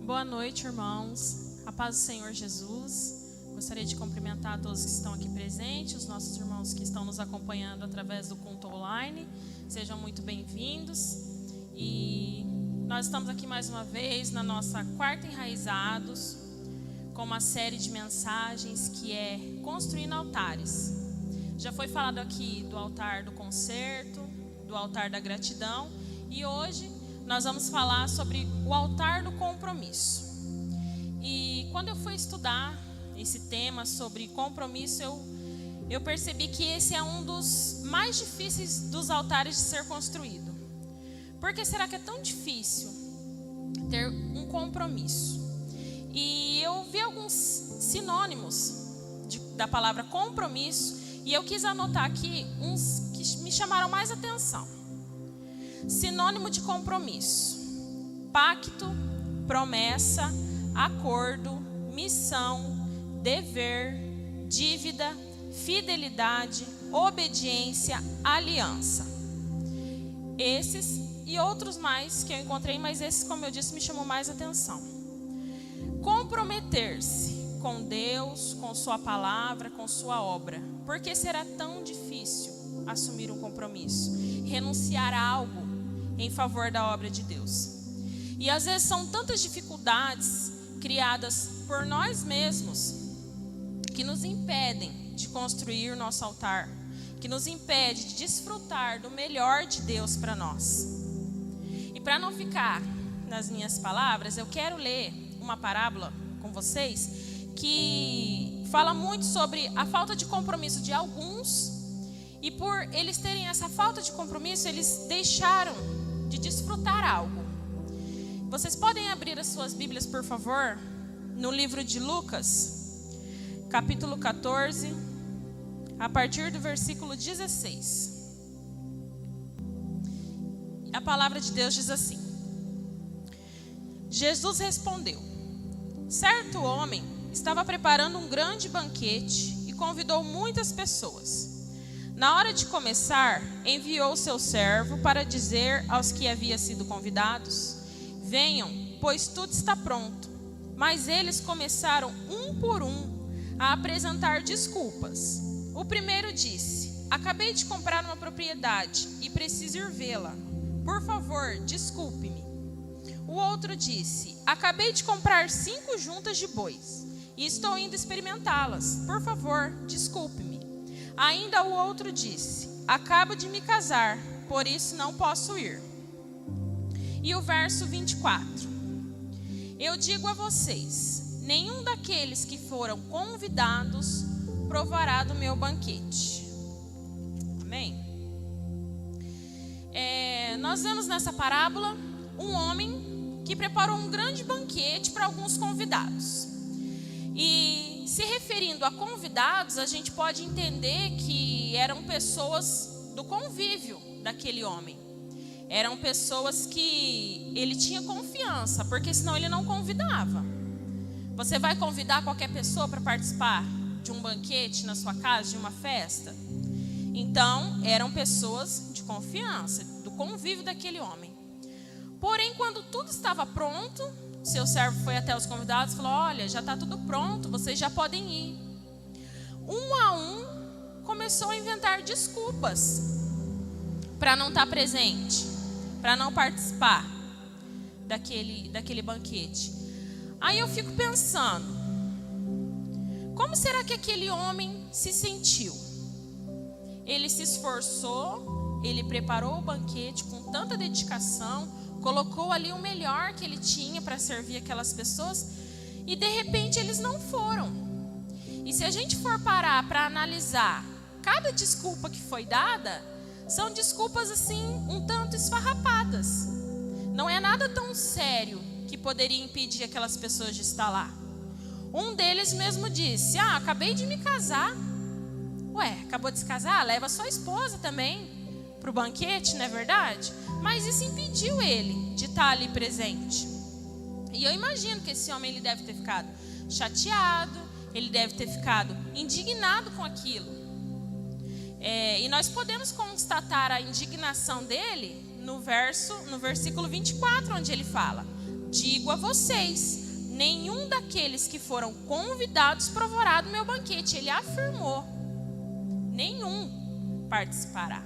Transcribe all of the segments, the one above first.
Boa noite, irmãos. A paz do Senhor Jesus. Gostaria de cumprimentar todos que estão aqui presentes, os nossos irmãos que estão nos acompanhando através do culto online. Sejam muito bem-vindos. E nós estamos aqui mais uma vez na nossa quarta Enraizados, com uma série de mensagens que é Construindo Altares. Já foi falado aqui do altar do conserto, do altar da gratidão, e hoje nós vamos falar sobre o altar do compromisso. E quando eu fui estudar esse tema sobre compromisso, eu percebi que esse é um dos mais difíceis dos altares de ser construído. Por que será que é tão difícil ter um compromisso? E eu vi alguns sinônimos da palavra compromisso, e eu quis anotar aqui uns que me chamaram mais atenção. Sinônimo de compromisso: pacto, promessa, acordo, missão, dever, dívida, fidelidade, obediência, aliança. Esses e outros mais que eu encontrei, mas esses, como eu disse, me chamou mais atenção. Comprometer-se com Deus, com sua palavra, com sua obra. Por que será tão difícil assumir um compromisso? Renunciar a algo em favor da obra de Deus. E às vezes são tantas dificuldades criadas por nós mesmos que nos impedem de construir o nosso altar, que nos impede de desfrutar do melhor de Deus para nós. E para não ficar nas minhas palavras, eu quero ler uma parábola com vocês que fala muito sobre a falta de compromisso de alguns, e por eles terem essa falta de compromisso, eles deixaram de desfrutar algo. Vocês podem abrir as suas Bíblias, por favor, no livro de Lucas, capítulo 14, a partir do versículo 16. A palavra de Deus diz assim: Jesus respondeu: certo homem estava preparando um grande banquete e convidou muitas pessoas. Na hora de começar, enviou seu servo para dizer aos que haviam sido convidados: venham, pois tudo está pronto. Mas eles começaram um por um a apresentar desculpas. O primeiro disse: acabei de comprar uma propriedade e preciso ir vê-la. Por favor, desculpe-me. O outro disse: acabei de comprar 5 juntas de bois e estou indo experimentá-las. Por favor, desculpe-me. Ainda o outro disse: acabo de me casar, por isso não posso ir. E o verso 24: eu digo a vocês, nenhum daqueles que foram convidados provará do meu banquete. Amém? Nós vemos nessa parábola um homem que preparou um grande banquete para alguns convidados. E se referindo a convidados, a gente pode entender que eram pessoas do convívio daquele homem. Eram pessoas que ele tinha confiança, porque senão ele não convidava. Você vai convidar qualquer pessoa para participar de um banquete na sua casa, de uma festa? Então, eram pessoas de confiança, do convívio daquele homem. Porém, quando tudo estava pronto, seu servo foi até os convidados e falou: olha, já está tudo pronto, vocês já podem ir. Um a um, começou a inventar desculpas para não estar presente, para não participar daquele banquete. Aí eu fico pensando, como será que aquele homem se sentiu? Ele se esforçou, ele preparou o banquete com tanta dedicação, colocou ali o melhor que ele tinha para servir aquelas pessoas, e de repente eles não foram. E se a gente for parar para analisar cada desculpa que foi dada, são desculpas assim um tanto esfarrapadas. Não é nada tão sério que poderia impedir aquelas pessoas de estar lá. Um deles mesmo disse: acabei de me casar. Ué, acabou de se casar? Leva sua esposa também para o banquete, não é verdade? Mas isso impediu ele de estar ali presente. E eu imagino que esse homem ele deve ter ficado chateado, ele deve ter ficado indignado com aquilo. E nós podemos constatar a indignação dele no versículo 24, onde ele fala: digo a vocês, nenhum daqueles que foram convidados provará do meu banquete. Ele afirmou, nenhum participará.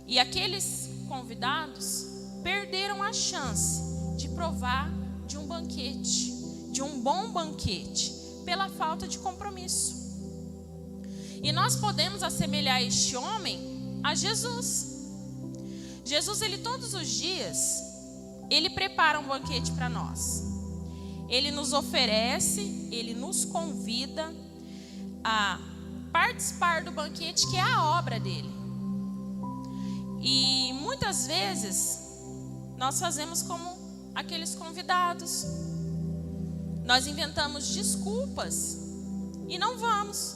E aqueles convidados perderam a chance de provar de um banquete, de um bom banquete, pela falta de compromisso. E nós podemos assemelhar este homem a Jesus. Jesus, ele todos os dias, ele prepara um banquete para nós. Ele nos oferece, ele nos convida a participar do banquete que é a obra dele. E muitas vezes nós fazemos como aqueles convidados. Nós inventamos desculpas e não vamos.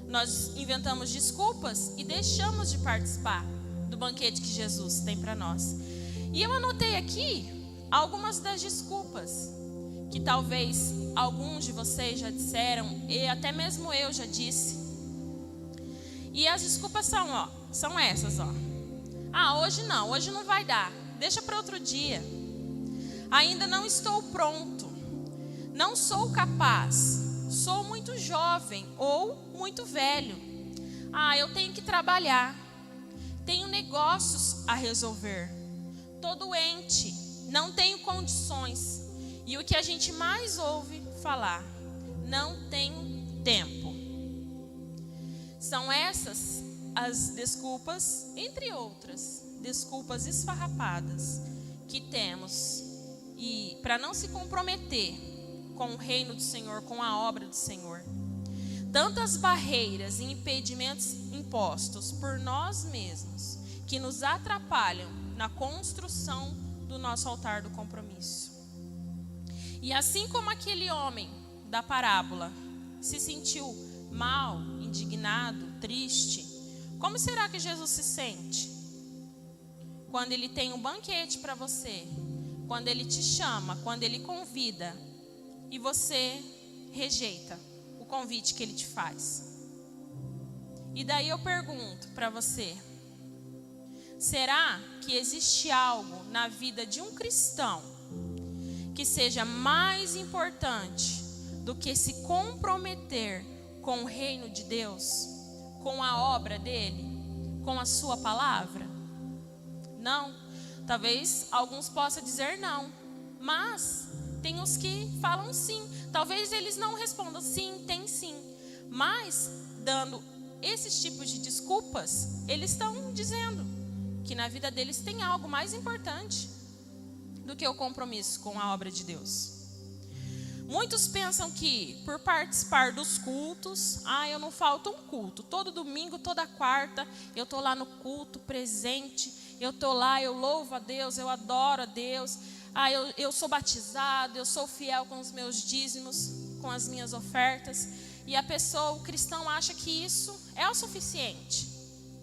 Nós inventamos desculpas e deixamos de participar do banquete que Jesus tem para nós. E eu anotei aqui algumas das desculpas que talvez alguns de vocês já disseram, e até mesmo eu já disse. E as desculpas são essas, ó. Hoje não vai dar. Deixa para outro dia. Ainda não estou pronto. Não sou capaz. Sou muito jovem ou muito velho. Eu tenho que trabalhar. Tenho negócios a resolver. Tô doente. Não tenho condições. E o que a gente mais ouve falar: não tenho tempo. São essas as desculpas, entre outras, desculpas esfarrapadas que temos e para não se comprometer com o reino do Senhor, com a obra do Senhor. Tantas barreiras e impedimentos impostos por nós mesmos que nos atrapalham na construção do nosso altar do compromisso. E assim como aquele homem da parábola se sentiu mal, indignado, triste, como será que Jesus se sente quando ele tem um banquete para você, quando ele te chama, quando ele convida e você rejeita o convite que ele te faz? E daí eu pergunto para você: será que existe algo na vida de um cristão que seja mais importante do que se comprometer com o reino de Deus, com a obra dele, com a sua palavra? Não. Talvez alguns possam dizer não, mas tem os que falam sim. Talvez eles não respondam sim, tem sim, mas dando esses tipos de desculpas, eles estão dizendo que na vida deles tem algo mais importante do que o compromisso com a obra de Deus. Muitos pensam que por participar dos cultos, eu não falto um culto. Todo domingo, toda quarta, eu estou lá no culto presente. Eu estou lá, eu louvo a Deus, eu adoro a Deus. Eu sou batizado, eu sou fiel com os meus dízimos, com as minhas ofertas. E a pessoa, o cristão, acha que isso é o suficiente.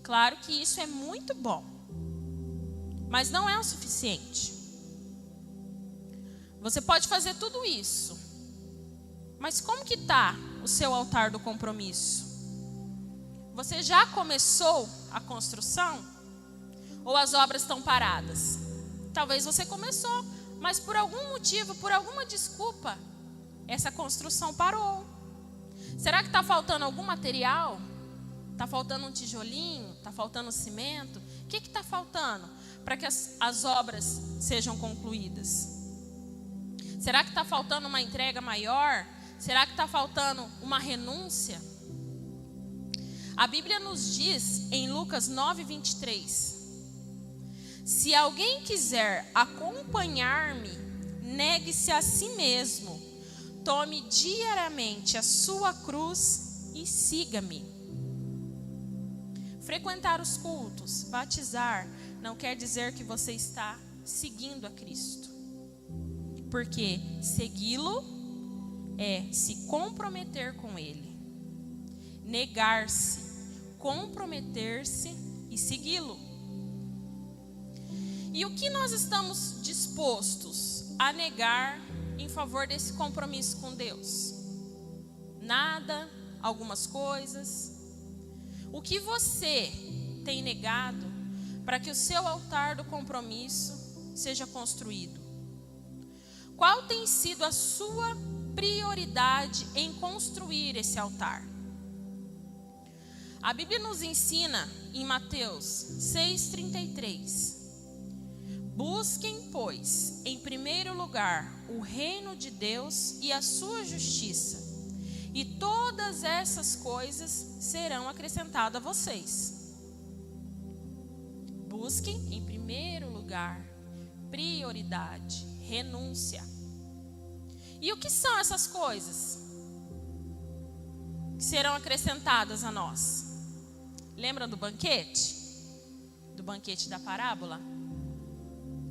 Claro que isso é muito bom, mas não é o suficiente. Você pode fazer tudo isso, mas como que está o seu altar do compromisso? Você já começou a construção? Ou as obras estão paradas? Talvez você começou, mas por algum motivo, por alguma desculpa, essa construção parou. Será que está faltando algum material? Está faltando um tijolinho? Está faltando cimento? O que está faltando para que as obras sejam concluídas? Será que está faltando uma entrega maior? Será que está faltando uma renúncia? A Bíblia nos diz em Lucas 9:23: se alguém quiser acompanhar-me, negue-se a si mesmo, tome diariamente a sua cruz e siga-me. Frequentar os cultos, batizar, não quer dizer que você está seguindo a Cristo. Porque segui-lo é se comprometer com Ele. Negar-se, comprometer-se e segui-lo. E o que nós estamos dispostos a negar em favor desse compromisso com Deus? Nada, algumas coisas. O que você tem negado para que o seu altar do compromisso seja construído? Qual tem sido a sua prioridade em construir esse altar? A Bíblia nos ensina em Mateus 6,33: busquem, pois, em primeiro lugar o reino de Deus e a sua justiça, e todas essas coisas serão acrescentadas a vocês. Busquem em primeiro lugar, prioridade, renúncia. E o que são essas coisas que serão acrescentadas a nós? Lembram do banquete? Do banquete da parábola?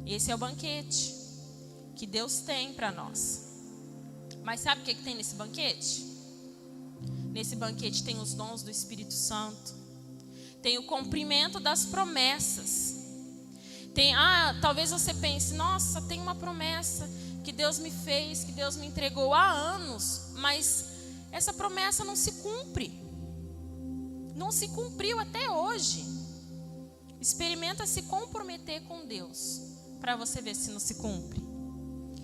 Esse é o banquete que Deus tem para nós. Mas sabe o que tem nesse banquete? Nesse banquete tem os dons do Espírito Santo, tem o cumprimento das promessas. Talvez você pense, nossa, tem uma promessa que Deus me fez, que Deus me entregou há anos, mas essa promessa não se cumpre. Não se cumpriu até hoje. Experimenta se comprometer com Deus para você ver se não se cumpre.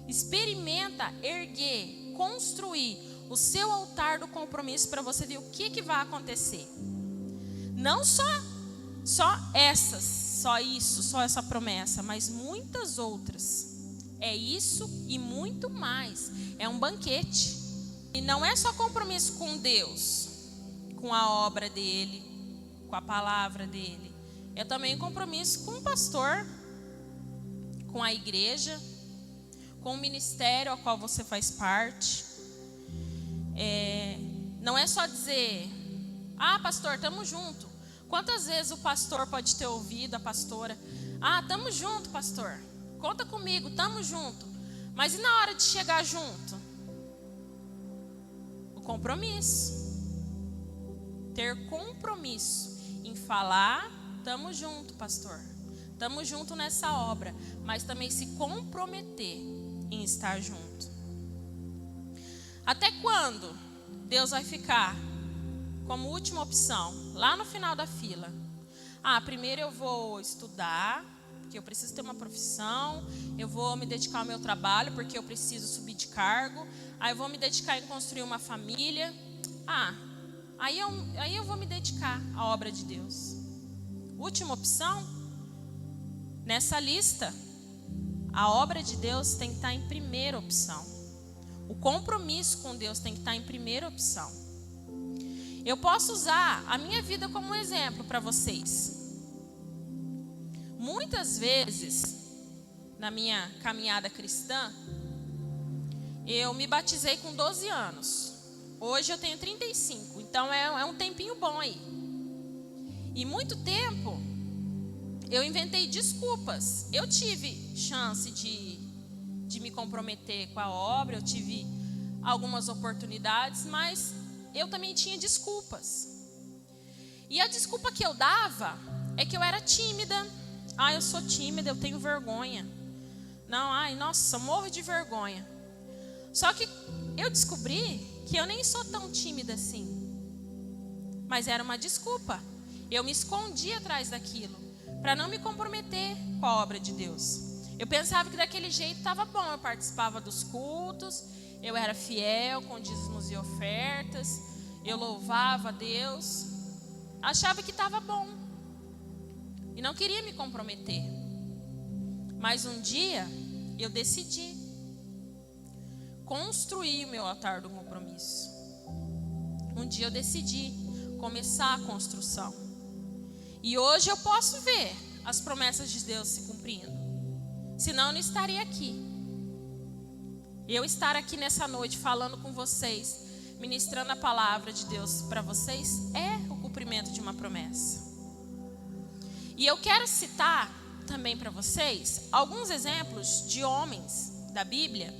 Experimenta erguer, construir o seu altar do compromisso para você ver o que vai acontecer. Não só essa promessa, mas muitas outras. É isso e muito mais. É um banquete. E não é só compromisso com Deus, com a obra dele, com a palavra dele. É também compromisso com o pastor, com a igreja, com o ministério ao qual você faz parte. Não é só dizer, pastor, estamos junto. Quantas vezes o pastor pode ter ouvido a pastora, estamos junto, pastor, conta comigo, estamos junto. Mas e na hora de chegar junto? O compromisso. Ter compromisso em falar, estamos junto, pastor, estamos junto nessa obra, mas também se comprometer em estar junto. Até quando Deus vai ficar como última opção, lá no final da fila? Primeiro eu vou estudar, porque eu preciso ter uma profissão. Eu vou me dedicar ao meu trabalho, porque eu preciso subir de cargo. Aí eu vou me dedicar em construir uma família. Aí eu vou me dedicar à obra de Deus. Última opção? Nessa lista, a obra de Deus tem que estar em primeira opção. O compromisso com Deus tem que estar em primeira opção. Eu posso usar a minha vida como exemplo para vocês. Muitas vezes, na minha caminhada cristã, eu me batizei com 12 anos. Hoje eu tenho 35, então é um tempinho bom aí. E muito tempo, eu inventei desculpas. Eu tive chance de me comprometer com a obra, eu tive algumas oportunidades, mas eu também tinha desculpas. E a desculpa que eu dava é que eu era tímida. Eu sou tímida, eu tenho vergonha. Nossa, morro de vergonha. Só que eu descobri que eu nem sou tão tímida assim. Mas era uma desculpa. Eu me escondi atrás daquilo, para não me comprometer com a obra de Deus. Eu pensava que daquele jeito estava bom. Eu participava dos cultos, eu era fiel com dízimos e ofertas, eu louvava a Deus, achava que estava bom e não queria me comprometer. Mas um dia eu decidi construir o meu altar do compromisso. Um dia eu decidi começar a construção. E hoje eu posso ver as promessas de Deus se cumprindo. Senão eu não estaria aqui. Eu estar aqui nessa noite falando com vocês, ministrando a palavra de Deus para vocês, é o cumprimento de uma promessa. E eu quero citar também para vocês alguns exemplos de homens da Bíblia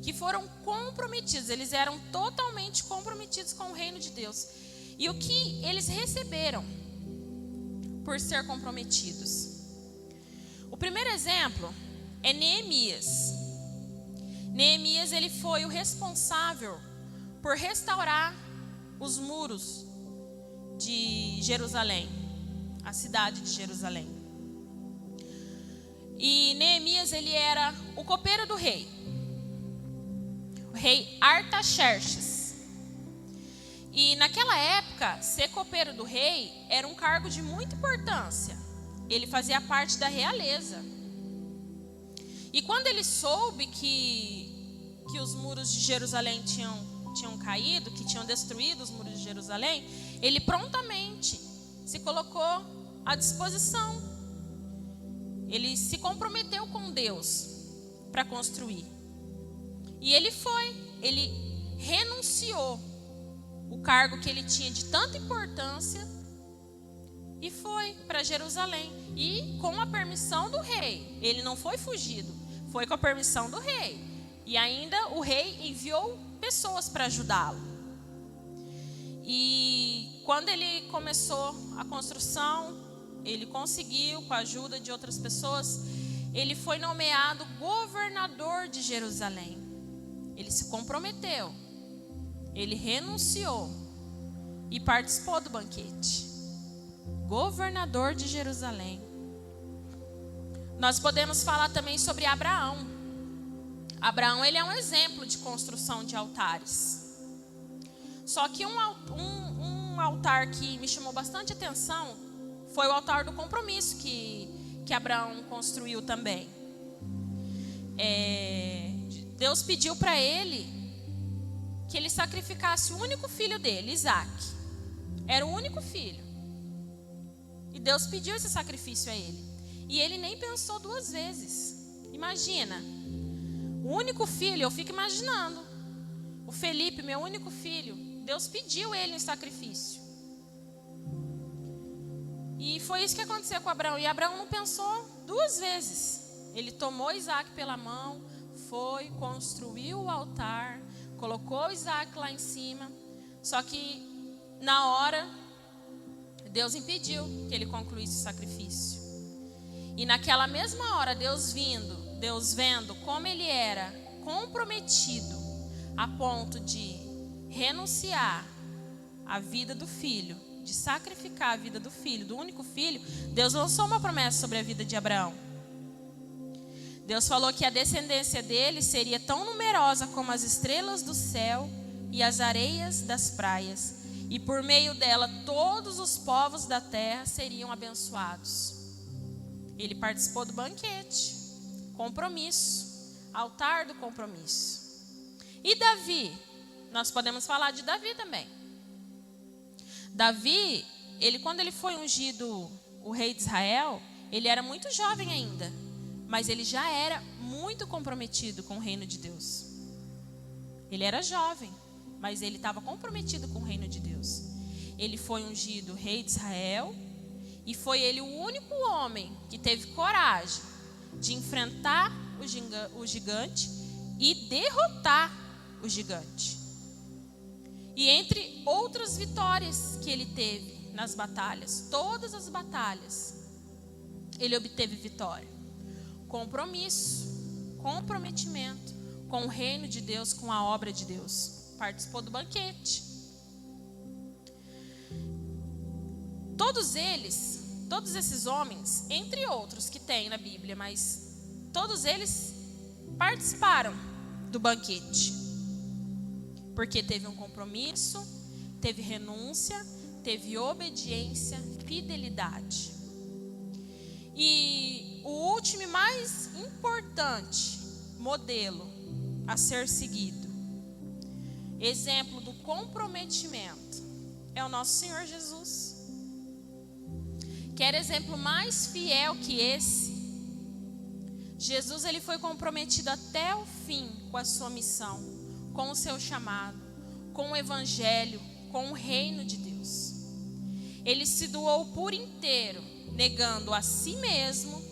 que foram comprometidos. Eles eram totalmente comprometidos com o reino de Deus. E o que eles receberam por ser comprometidos? O primeiro exemplo é Neemias. Neemias, ele foi o responsável por restaurar os muros de Jerusalém, a cidade de Jerusalém. E Neemias, ele era o copeiro do rei. rei Artaxerxes. E naquela época, ser copeiro do rei era um cargo de muita importância. Ele fazia parte da realeza. E quando ele soube que os muros de Jerusalém tinham caído, que tinham destruído os muros de Jerusalém, ele prontamente se colocou à disposição. Ele se comprometeu com Deus para construir. E ele renunciou o cargo que ele tinha de tanta importância e foi para Jerusalém. E com a permissão do rei. Ele não foi fugido, foi com a permissão do rei. E ainda o rei enviou pessoas para ajudá-lo. E quando ele começou a construção, ele conseguiu, com a ajuda de outras pessoas, ele foi nomeado governador de Jerusalém. Ele se comprometeu, ele renunciou e participou do banquete. Governador de Jerusalém. Nós podemos falar também sobre Abraão. Abraão, ele é um exemplo de construção de altares. Só que um altar que me chamou bastante atenção foi o altar do compromisso que Abraão construiu também. Deus pediu para ele que ele sacrificasse o único filho dele, Isaac. Era o único filho. E Deus pediu esse sacrifício a ele. E ele nem pensou duas vezes. Imagina, o único filho, eu fico imaginando. O Felipe, meu único filho, Deus pediu ele em sacrifício. E foi isso que aconteceu com Abraão. E Abraão não pensou duas vezes. Ele tomou Isaac pela mão, foi, construiu o altar, colocou Isaac lá em cima. Só que na hora, Deus impediu que ele concluísse o sacrifício. E naquela mesma hora, Deus vendo como ele era comprometido a ponto de renunciar à vida do filho, de sacrificar a vida do filho, do único filho, Deus lançou uma promessa sobre a vida de Abraão. Deus falou que a descendência dele seria tão numerosa como as estrelas do céu e as areias das praias. E por meio dela, todos os povos da terra seriam abençoados. Ele participou do banquete, compromisso, altar do compromisso. E Davi, nós podemos falar de Davi também. Davi, quando ele foi ungido o rei de Israel, ele era muito jovem ainda, mas ele já era muito comprometido com o reino de Deus. Ele era jovem, mas ele estava comprometido com o reino de Deus. Ele foi ungido rei de Israel e foi ele o único homem que teve coragem de enfrentar o gigante e derrotar o gigante. E entre outras vitórias que ele teve nas batalhas, todas as batalhas, ele obteve vitória. Compromisso, comprometimento com o reino de Deus, com a obra de Deus. Participou do banquete. Todos esses homens, entre outros que tem na Bíblia, mas todos eles participaram do banquete. Porque teve um compromisso, teve renúncia, teve obediência, fidelidade. E o último e mais importante modelo a ser seguido, exemplo do comprometimento, é o nosso Senhor Jesus. Quer exemplo mais fiel que esse? Jesus, ele foi comprometido até o fim com a sua missão, com o seu chamado, com o evangelho, com o reino de Deus. Ele se doou por inteiro, negando a si mesmo,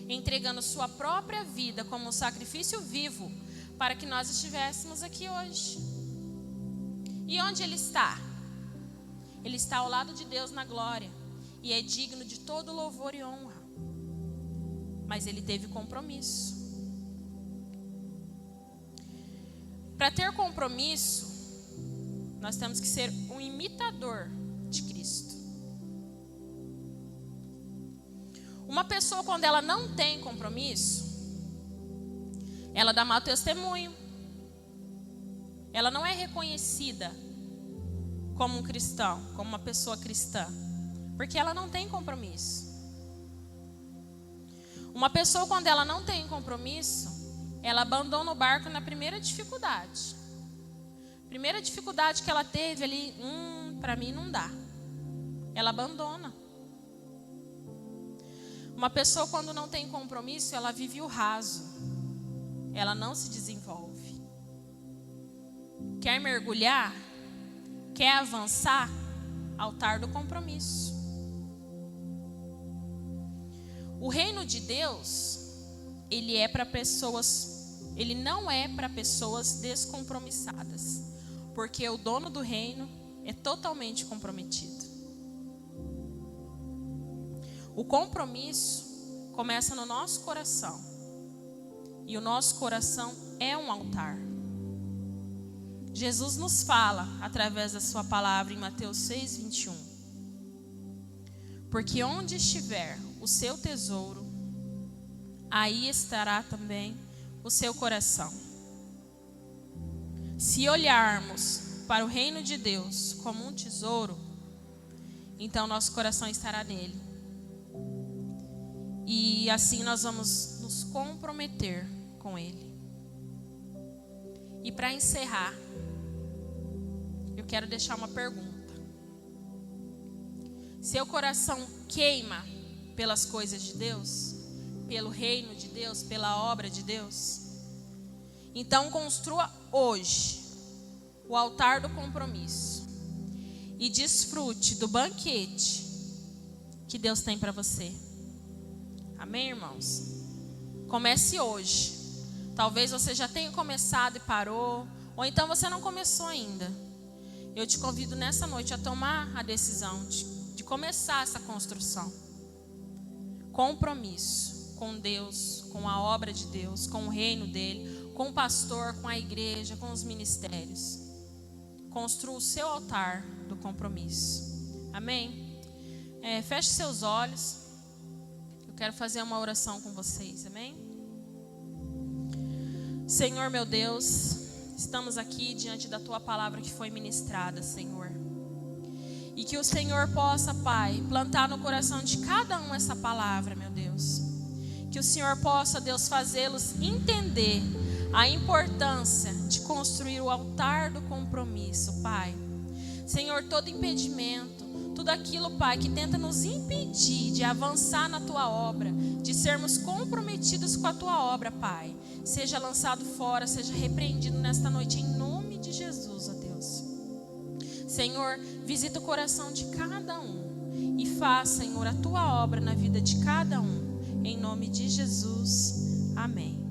entregando sua própria vida como um sacrifício vivo, para que nós estivéssemos aqui hoje. E onde ele está? Ele está ao lado de Deus na glória, e é digno de todo louvor e honra. Mas ele teve compromisso. Para ter compromisso, nós temos que ser um imitador de Cristo. Uma pessoa, quando ela não tem compromisso, ela dá mau testemunho. ela não é reconhecida como um cristão, como uma pessoa cristã, porque ela não tem compromisso. Uma pessoa, quando ela não tem compromisso, ela abandona o barco na primeira dificuldade. Primeira dificuldade que ela teve ali, para mim não dá. Ela abandona. Uma pessoa, quando não tem compromisso, ela vive o raso. Ela não se desenvolve. Quer mergulhar? Quer avançar? Altar do compromisso. O reino de Deus, ele não é para pessoas descompromissadas, porque o dono do reino é totalmente comprometido. O compromisso começa no nosso coração, e o nosso coração é um altar. Jesus nos fala através da sua palavra em Mateus 6:21. Porque onde estiver o seu tesouro, aí estará também o seu coração. Se olharmos para o reino de Deus como um tesouro, então nosso coração estará nele. E assim nós vamos nos comprometer com ele. E para encerrar, eu quero deixar uma pergunta. Seu coração queima pelas coisas de Deus? Pelo reino de Deus? Pela obra de Deus? Então construa hoje o altar do compromisso e desfrute do banquete que Deus tem para você. Amém, irmãos? Comece hoje. Talvez você já tenha começado e parou, ou então você não começou ainda. Eu te convido nessa noite a tomar a decisão de começar essa construção. Compromisso com Deus, com a obra de Deus, com o reino dele, com o pastor, com a igreja, com os ministérios. Construa o seu altar do compromisso. Amém? Feche seus olhos. Eu quero fazer uma oração com vocês. Amém? Senhor meu Deus, estamos aqui diante da tua palavra que foi ministrada, Senhor. E que o Senhor possa, Pai, plantar no coração de cada um essa palavra, meu Deus. Que o Senhor possa, Deus, fazê-los entender a importância de construir o altar do compromisso, Pai. Senhor, todo impedimento, tudo aquilo, Pai, que tenta nos impedir de avançar na tua obra, de sermos comprometidos com a tua obra, Pai, seja lançado fora, seja repreendido nesta noite, em nome de Jesus, ó Deus. Senhor, visita o coração de cada um e faz, Senhor, a tua obra na vida de cada um, em nome de Jesus, amém.